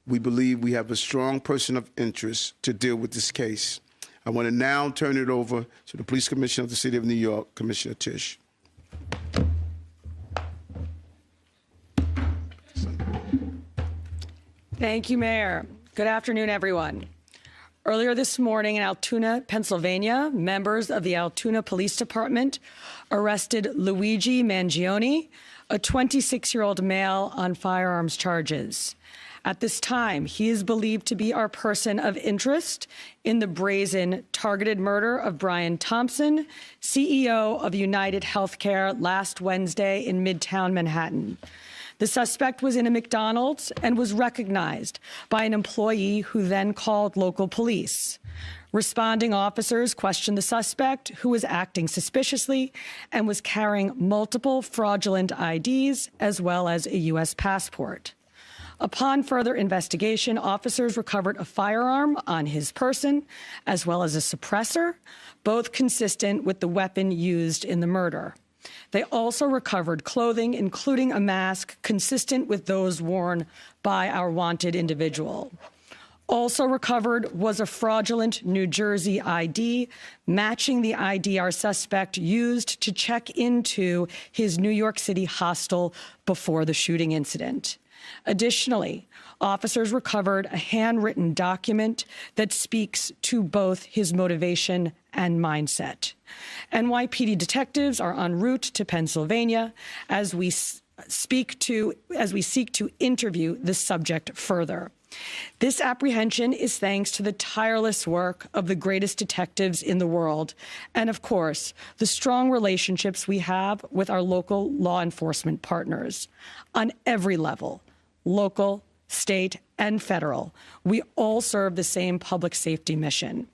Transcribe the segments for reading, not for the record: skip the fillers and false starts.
we believe we have a strong person of interest to deal with this case. I want to now turn it over to the Police Commissioner of the City of New York, Commissioner Tisch. Thank you, Mayor. Good afternoon, everyone. Earlier this morning in Altoona, Pennsylvania, members of the Altoona Police Department arrested Luigi Mangione, a 26-year-old male, on firearms charges. At this time, he is believed to be our person of interest in the brazen targeted murder of Brian Thompson, CEO of UnitedHealthcare, last Wednesday in Midtown Manhattan. The suspect was in a McDonald's and was recognized by an employee who then called local police. Responding officers questioned the suspect, who was acting suspiciously and was carrying multiple fraudulent IDs as well as a U.S. passport. Upon further investigation, officers recovered a firearm on his person as well as a suppressor, both consistent with the weapon used in the murder. They also recovered clothing, including a mask consistent with those worn by our wanted individual. Also recovered was a fraudulent New Jersey ID, matching the ID our suspect used to check into his New York City hostel before the shooting incident. Additionally, officers recovered a handwritten document that speaks to both his motivation and mindset. NYPD detectives are en route to Pennsylvania as we seek to interview the subject further. This apprehension is thanks to the tireless work of the greatest detectives in the world and, of course, the strong relationships we have with our local law enforcement partners. On every level, local, state, and federal, we all serve the same public safety mission.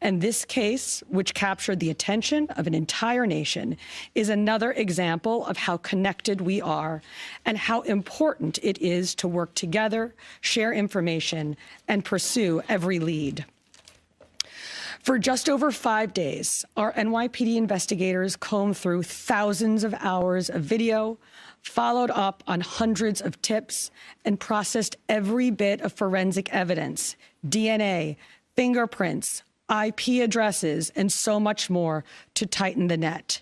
And this case, which captured the attention of an entire nation, is another example of how connected we are and how important it is to work together, share information, and pursue every lead. For just over 5 days, our NYPD investigators combed through thousands of hours of video, followed up on hundreds of tips, and processed every bit of forensic evidence, DNA, fingerprints, IP addresses, and so much more to tighten the net.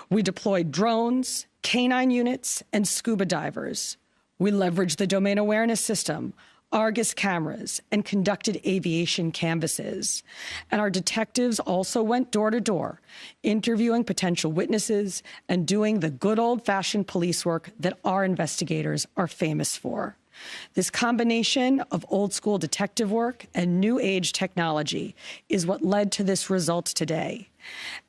We deployed drones, canine units, and scuba divers. We leveraged the domain awareness system, Argus cameras, and conducted aviation canvasses. And our detectives also went door to door, interviewing potential witnesses and doing the good old-fashioned police work that our investigators are famous for. This combination of old-school detective work and new-age technology is what led to this result today.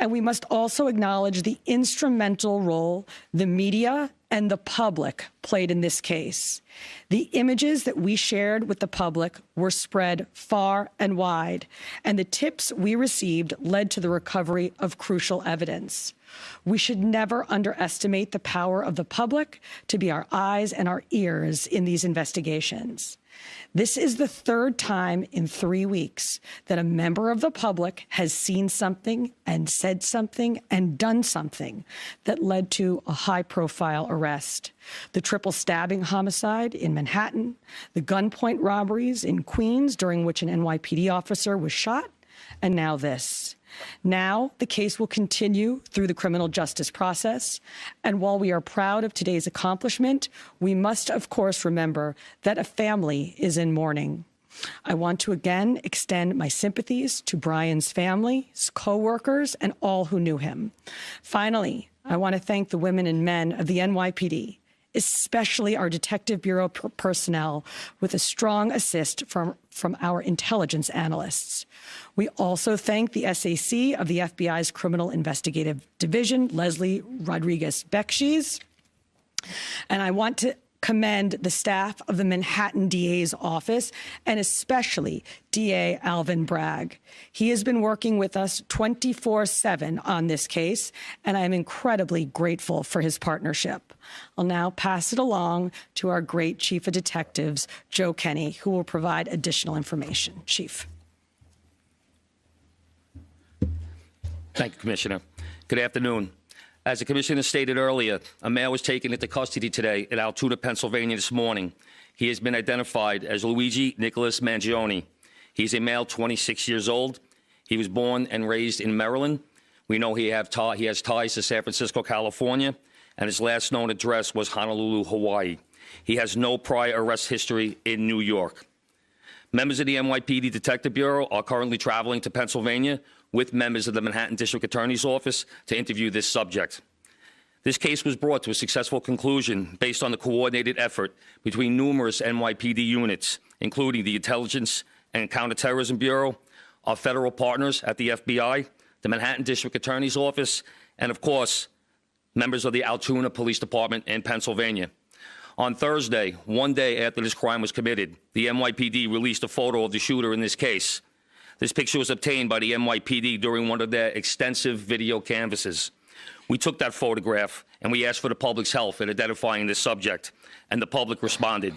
And we must also acknowledge the instrumental role the media and the public played in this case. The images that we shared with the public were spread far and wide, and the tips we received led to the recovery of crucial evidence. We should never underestimate the power of the public to be our eyes and our ears in these investigations. This is the third time in 3 weeks that a member of the public has seen something and said something and done something that led to a high-profile arrest. The triple stabbing homicide in Manhattan, the gunpoint robberies in Queens during which an NYPD officer was shot, and now this. Now, the case will continue through the criminal justice process, and while we are proud of today's accomplishment, we must, of course, remember that a family is in mourning. I want to again extend my sympathies to Brian's family, his co-workers, and all who knew him. Finally, I want to thank the women and men of the NYPD, especially our Detective Bureau personnel, with a strong assist from our intelligence analysts. We also thank the SAC of the FBI's Criminal Investigative Division, Leslie Rodriguez-Bekshies, and I want to commend the staff of the Manhattan DA's office, and especially DA Alvin Bragg. He has been working with us 24/7 on this case, and I am incredibly grateful for his partnership. I'll now pass it along to our great Chief of Detectives, Joe Kenny, who will provide additional information. Chief. Thank you, Commissioner. Good afternoon. As the Commissioner stated earlier, a male was taken into custody today in Altoona, Pennsylvania this morning. He has been identified as Luigi Nicholas Mangione. He's a male, 26 years old. He was born and raised in Maryland. We know he has ties to San Francisco, California, and his last known address was Honolulu, Hawaii. He has no prior arrest history in New York. Members of the NYPD Detective Bureau are currently traveling to Pennsylvania with members of the Manhattan District Attorney's Office to interview this subject. This case was brought to a successful conclusion based on the coordinated effort between numerous NYPD units, including the Intelligence and Counterterrorism Bureau, our federal partners at the FBI, the Manhattan District Attorney's Office, and, of course, members of the Altoona Police Department in Pennsylvania. On Thursday, one day after this crime was committed, the NYPD released a photo of the shooter in this case. This picture was obtained by the NYPD during one of their extensive video canvasses. We took that photograph and we asked for the public's help in identifying this subject, and the public responded.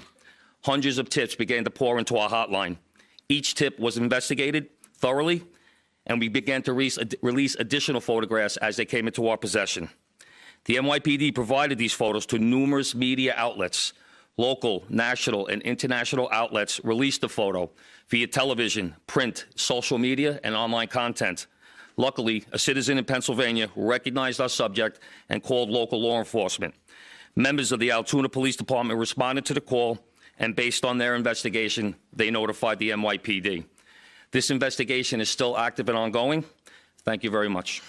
Hundreds of tips began to pour into our hotline. Each tip was investigated thoroughly, and we began to release additional photographs as they came into our possession. The NYPD provided these photos to numerous media outlets. Local, national, and international outlets released the photo via television, print, social media, and online content. Luckily, a citizen in Pennsylvania recognized our subject and called local law enforcement. Members of the Altoona Police Department responded to the call, and based on their investigation, they notified the NYPD. This investigation is still active and ongoing. Thank you very much.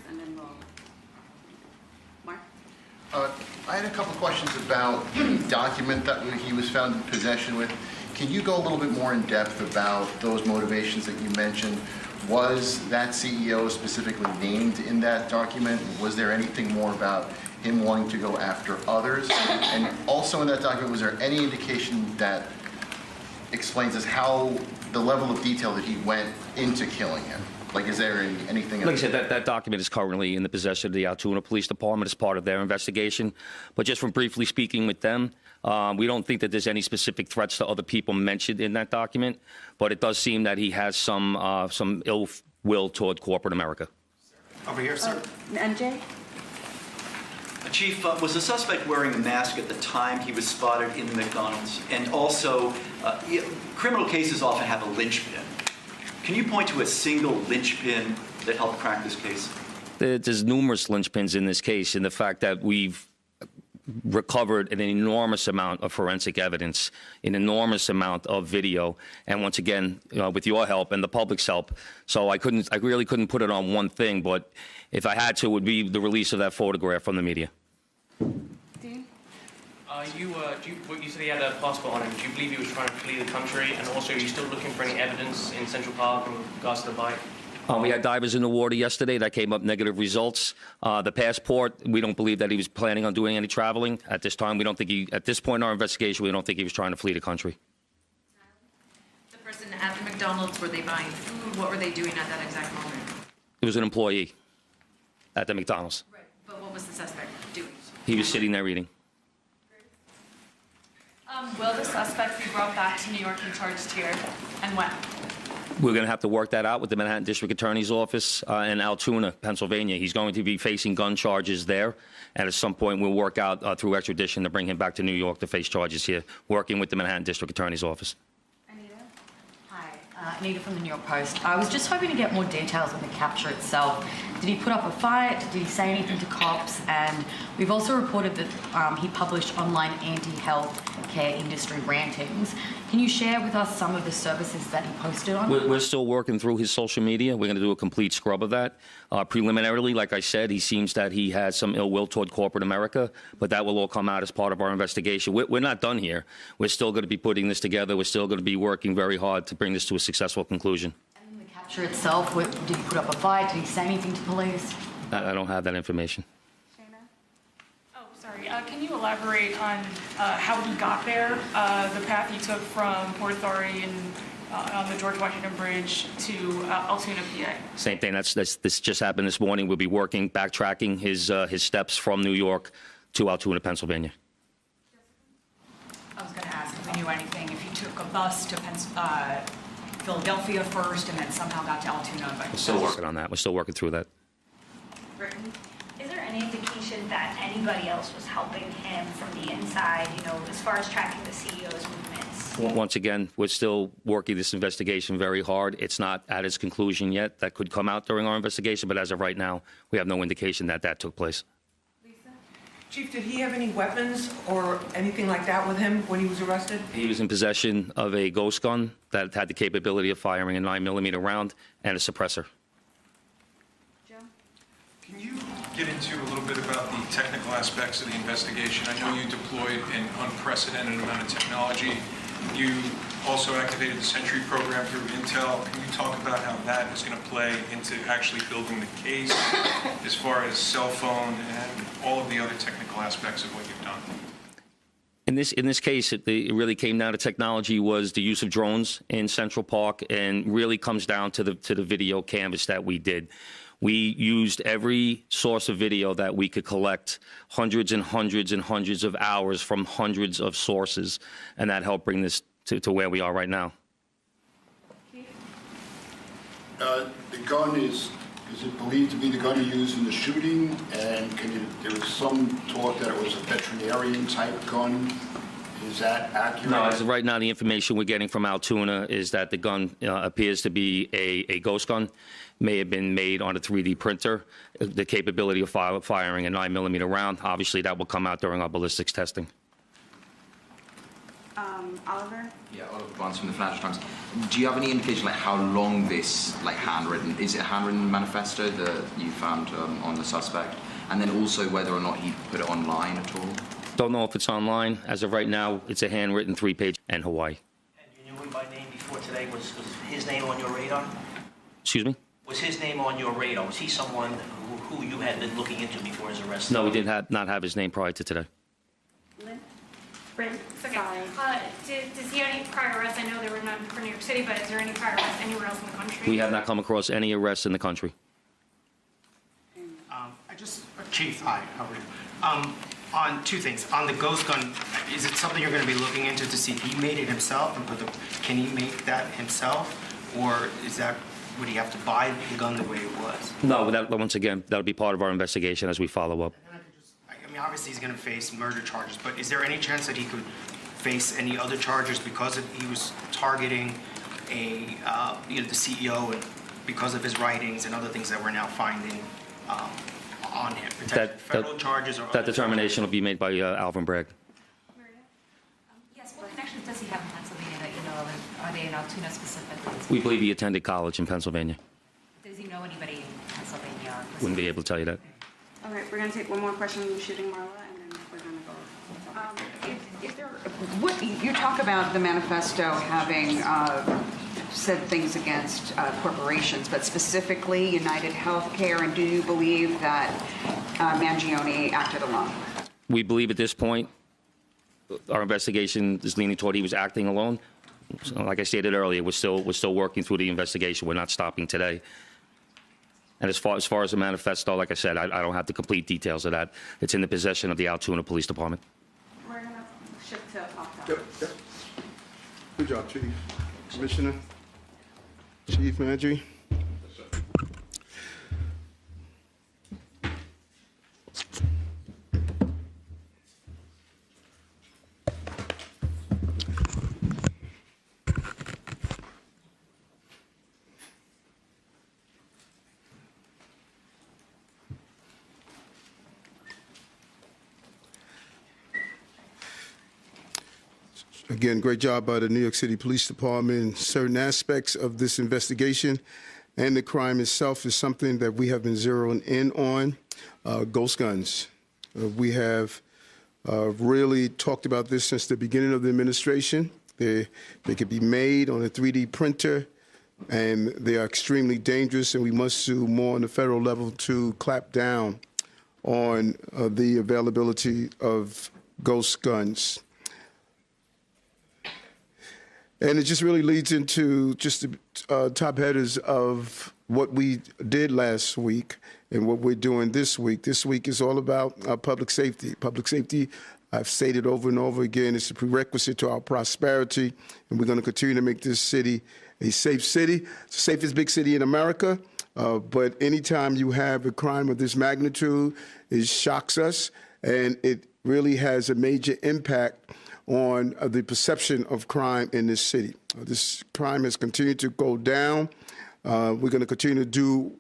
And then we'll... Mark? I had a couple of questions about the document that he was found in possession with. Can you go a little bit more in depth about those motivations that you mentioned? Was that CEO specifically named in that document? Was there anything more about him wanting to go after others? And also in that document, was there any indication that explains us how the level of detail that he went into killing him? Like, is there anything? Like I said, that document is currently in the possession of the Altoona Police Department as part of their investigation. But just from briefly speaking with them, we don't think that there's any specific threats to other people mentioned in that document. But it does seem that he has some ill will toward corporate America. Over here, sir. MJ? Chief, was the suspect wearing a mask at the time he was spotted in the McDonald's? And also, criminal cases often have a linchpin. Can you point to a single linchpin that helped crack this case? There's numerous linchpins in this case, in the fact that we've recovered an enormous amount of forensic evidence, an enormous amount of video, and once again, with your help and the public's help. So I really couldn't put it on one thing, but if I had to, it would be the release of that photograph from the media. Dean? You said he had a passport on him. Do you believe he was trying to flee the country? And also, are you still looking for any evidence in Central Park in regards to the bike? We had divers in the water yesterday that came up negative results. The passport, we don't believe that he was planning on doing any traveling at this time. We don't think at this point in our investigation, we don't think he was trying to flee the country. The person at the McDonald's, were they buying food? What were they doing at that exact moment? It was an employee at the McDonald's. Right. But what was the suspect doing? He was sitting there eating. Will the suspect be brought back to New York and charged here, and when? We're going to have to work that out with the Manhattan District Attorney's Office in Altoona, Pennsylvania. He's going to be facing gun charges there, and at some point we'll work out through extradition to bring him back to New York to face charges here, working with the Manhattan District Attorney's Office. Anita? Hi, Anita from the New York Post. I was just hoping to get more details on the capture itself. Did he put up a fight? Did he say anything to cops? And we've also reported that he published online anti-health care industry rantings. Can you share with us some of the services that he posted on? We're still working through his social media. We're going to do a complete scrub of that. Preliminarily, like I said, he seems that he has some ill will toward corporate America, but that will all come out as part of our investigation. We're not done here. We're still going to be putting this together. We're still going to be working very hard to bring this to a successful conclusion. And the capture itself, did he put up a fight? Did he say anything to police? I don't have that information. Can you elaborate on how he got there, the path he took from Port Authority and on the George Washington Bridge to Altoona, PA? Same thing. This just happened this morning. We'll be backtracking his steps from New York to Altoona, Pennsylvania. I was going to ask if we knew anything, if he took a bus to Philadelphia first and then somehow got to Altoona. We're still working on that. We're still working through that. Britain. Is there any indication that anybody else was helping him from the inside, as far as tracking the CEO's movements? Once again, we're still working this investigation very hard. It's not at its conclusion yet. That could come out during our investigation, but as of right now, we have no indication that that took place. Chief, did he have any weapons or anything like that with him when he was arrested? He was in possession of a ghost gun that had the capability of firing a 9mm round and a suppressor. Can you get into a little bit about the technical aspects of the investigation? I know you deployed an unprecedented amount of technology. You also activated the Sentry program through Intel. Can you talk about how that is going to play into actually building the case as far as cell phone and all of the other technical aspects of what you've done? In this case, it really came down to technology was the use of drones in Central Park, and really comes down to the video canvas that we did. We used every source of video that we could collect, hundreds and hundreds and hundreds of hours from hundreds of sources, and that helped bring this to where we are right now. The gun is it believed to be the gun used in the shooting? And there was some talk that it was a veterinarian type gun. Is that accurate? No, as of right now, the information we're getting from Altoona is that the gun appears to be a ghost gun. May have been made on a 3D printer. The capability of firing a 9mm round, obviously that will come out during our ballistics testing. Oliver? Yeah, Oliver Barnes from the Financial Times. Do you have any indication like how long this handwritten, is it a handwritten manifesto that you found on the suspect? And then also whether or not he put it online at all? Don't know if it's online. As of right now, it's a handwritten 3-page in Hawaii. And you knew him by name before today. Was his name on your radar? Excuse me? Was his name on your radar? Was he someone who you had been looking into before his arrest? No, we did not have his name prior to today. Brent, does he have any prior arrests? I know there were none for New York City, but is there any prior arrests anywhere else in the country? We have not come across any arrests in the country. Chief, hi, how are you? On two things. On the ghost gun, is it something you're going to be looking into to see if he made it himself and can he make that himself, or would he have to buy the gun the way it was? No, once again, that'll be part of our investigation as we follow up. I mean, obviously he's going to face murder charges, but is there any chance that he could face any other charges because he was targeting the CEO and because of his writings and other things that we're now finding on him? Federal charges or that determination will be made by Alvin Bragg. Yes, what connections does he have in Pennsylvania that you know of? And are they in Altoona specifically? We believe he attended college in Pennsylvania. Does he know anybody in Pennsylvania? Wouldn't be able to tell you that. All right, we're going to take one more question on shooting, Marla, and then we're going to go. You talk about the manifesto having said things against corporations, but specifically UnitedHealthcare, and do you believe that Mangione acted alone? We believe at this point, our investigation is leaning toward he was acting alone. So, like I stated earlier, we're still working through the investigation. We're not stopping today. And as far as the manifesto, like I said, I don't have the complete details of that. It's in the possession of the Altoona Police Department. We're going to shift to opt-out. Yep. Good job, Chief. Commissioner. Chief Mangione. Again, great job by the New York City Police Department. In certain aspects of this investigation and the crime itself is something that we have been zeroing in on, ghost guns. We have really talked about this since the beginning of the administration. They could be made on a 3D printer, and they are extremely dangerous, and we must do more on the federal level to clamp down on the availability of ghost guns. And it just really leads into just the top headers of what we did last week and what we're doing this week. This week is all about public safety. Public safety, I've stated over and over again, is a prerequisite to our prosperity, and we're going to continue to make this city a safe city. It's the safest big city in America. But anytime you have a crime of this magnitude, it shocks us, and it really has a major impact on the perception of crime in this city. This crime has continued to go down. We're going to continue to do